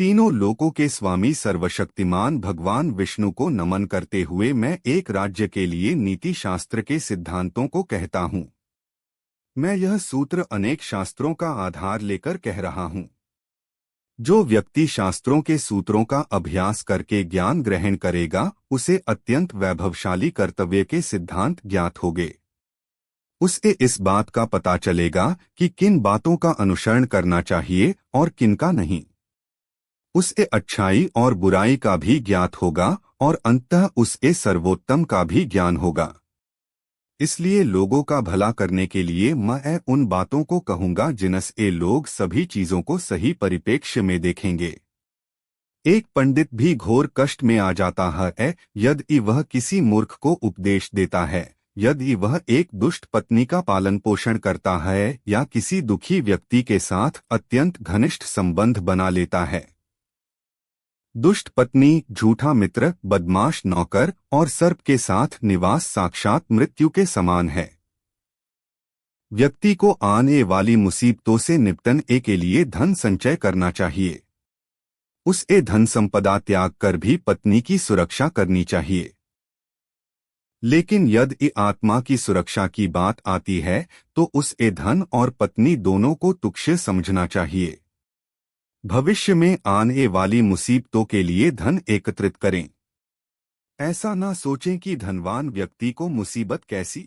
तीनों लोकों के स्वामी सर्वशक्तिमान भगवान विष्णु को नमन करते हुए मैं एक राज्य के लिए नीति शास्त्र के सिद्धांतों को कहता हूँ। मैं यह सूत्र अनेक शास्त्रों का आधार लेकर कह रहा हूँ। जो व्यक्ति शास्त्रों के सूत्रों का अभ्यास करके ज्ञान ग्रहण करेगा, उसे अत्यंत वैभवशाली कर्तव्य के सिद्धांत ज्ञात होंगे। उसे इस बात का पता चलेगा कि किन बातों का अनुसरण करना चाहिए और किनका नहीं। उसे अच्छाई और बुराई का भी ज्ञात होगा और अंततः उसे सर्वोत्तम का भी ज्ञान होगा। इसलिए लोगों का भला करने के लिए मैं उन बातों को कहूंगा जिनसे लोग सभी चीजों को सही परिप्रेक्ष्य में देखेंगे। एक पंडित भी घोर कष्ट में आ जाता है यदि वह किसी मूर्ख को उपदेश देता है, यदि वह एक दुष्ट पत्नी का पालन पोषण करता है या किसी दुखी व्यक्ति के साथ अत्यंत घनिष्ठ संबंध बना लेता है। दुष्ट पत्नी, झूठा मित्र, बदमाश नौकर और सर्प के साथ निवास साक्षात मृत्यु के समान है। व्यक्ति को आने वाली मुसीबतों से निपटने के लिए धन संचय करना चाहिए। उसे धन संपदा त्याग कर भी पत्नी की सुरक्षा करनी चाहिए। लेकिन यदि आत्मा की सुरक्षा की बात आती है तो उसे धन और पत्नी दोनों को तुच्छ समझना चाहिए। भविष्य में आने वाली मुसीबतों के लिए धन एकत्रित करें। ऐसा ना सोचें कि धनवान व्यक्ति को मुसीबत कैसी।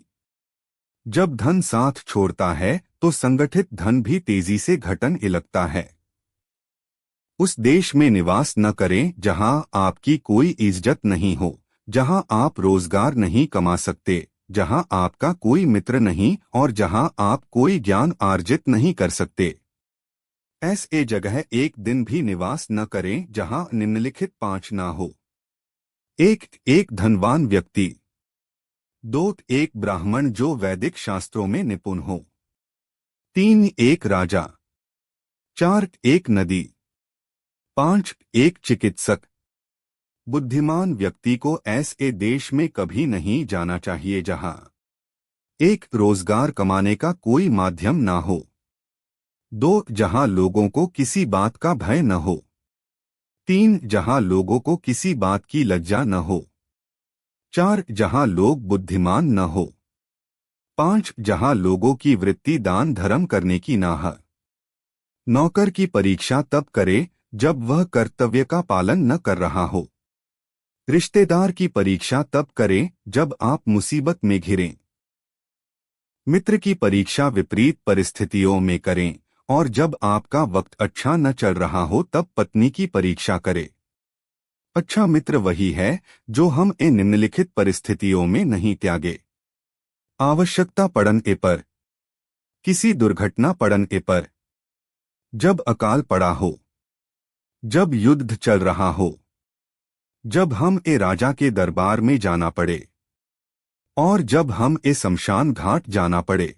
जब धन साथ छोड़ता है तो संगठित धन भी तेजी से घटने लगता है। उस देश में निवास न करें जहां आपकी कोई इज्जत नहीं हो, जहां आप रोजगार नहीं कमा सकते, जहां आपका कोई मित्र नहीं और जहां आप कोई ज्ञान अर्जित नहीं कर सकते। ऐसे जगह एक दिन भी निवास न करें जहां निम्नलिखित 5 ना हो। एक धनवान व्यक्ति। 2 एक ब्राह्मण जो वैदिक शास्त्रों में निपुण हो। 3 एक राजा। 4 एक नदी। 5 एक चिकित्सक। बुद्धिमान व्यक्ति को ऐसे देश में कभी नहीं जाना चाहिए जहां 1 रोजगार कमाने का कोई माध्यम ना हो। 2 जहां लोगों को किसी बात का भय न हो। 3 जहां लोगों को किसी बात की लज्जा न हो। 4 जहां लोग बुद्धिमान न हो। 5 जहां लोगों की वृत्ति दान धर्म करने की ना हो। नौकर की परीक्षा तब करे जब वह कर्तव्य का पालन न कर रहा हो। रिश्तेदार की परीक्षा तब करें जब आप मुसीबत में घिरें। मित्र की परीक्षा विपरीत परिस्थितियों में करें और जब आपका वक्त अच्छा न चल रहा हो तब पत्नी की परीक्षा करे। अच्छा मित्र वही है जो हम इन निम्नलिखित परिस्थितियों में नहीं त्यागे। आवश्यकता पड़ने पर, किसी दुर्घटना पड़ने पर, जब अकाल पड़ा हो, जब युद्ध चल रहा हो, जब हम राजा के दरबार में जाना पड़े और जब हम शमशान घाट जाना पड़े।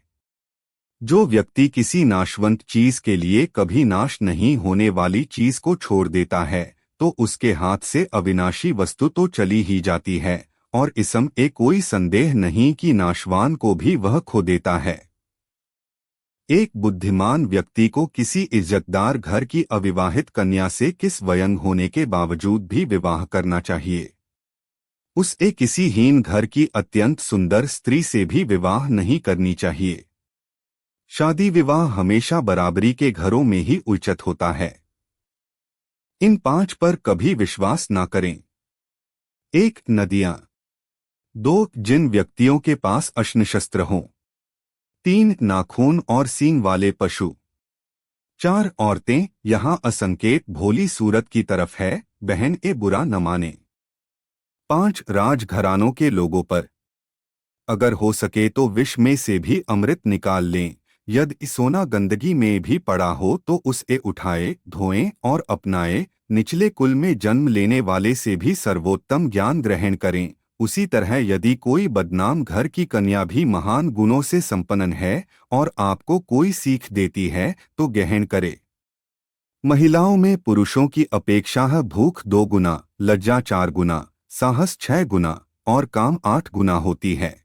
जो व्यक्ति किसी नाशवंत चीज के लिए कभी नाश नहीं होने वाली चीज को छोड़ देता है तो उसके हाथ से अविनाशी वस्तु तो चली ही जाती है और इसमें कोई संदेह नहीं कि नाशवान को भी वह खो देता है। एक बुद्धिमान व्यक्ति को किसी इज्जतदार घर की अविवाहित कन्या से किस व्यंग होने के बावजूद भी विवाह करना चाहिए। उसे किसी हीन घर की अत्यंत सुंदर स्त्री से भी विवाह नहीं करनी चाहिए। शादी विवाह हमेशा बराबरी के घरों में ही उचित होता है। इन 5 पर कभी विश्वास ना करें। 1 नदियां। 2 जिन व्यक्तियों के पास अस्त्र हों। 3 नाखून और सींग वाले पशु। 4 औरतें। यहाँ असंकेत भोली सूरत की तरफ है, बहन बुरा न माने। 5 राजघरानों के लोगों पर। अगर हो सके तो विष में से भी अमृत निकाल लें। यदि सोना गंदगी में भी पड़ा हो तो उसे उठाए, धोएं और अपनाएं। निचले कुल में जन्म लेने वाले से भी सर्वोत्तम ज्ञान ग्रहण करें। उसी तरह यदि कोई बदनाम घर की कन्या भी महान गुणों से संपन्न है और आपको कोई सीख देती है तो ग्रहण करे। महिलाओं में पुरुषों की अपेक्षा भूख 2 गुना, लज्जा 4 गुना, साहस 6 गुना और काम 8 गुना होती है।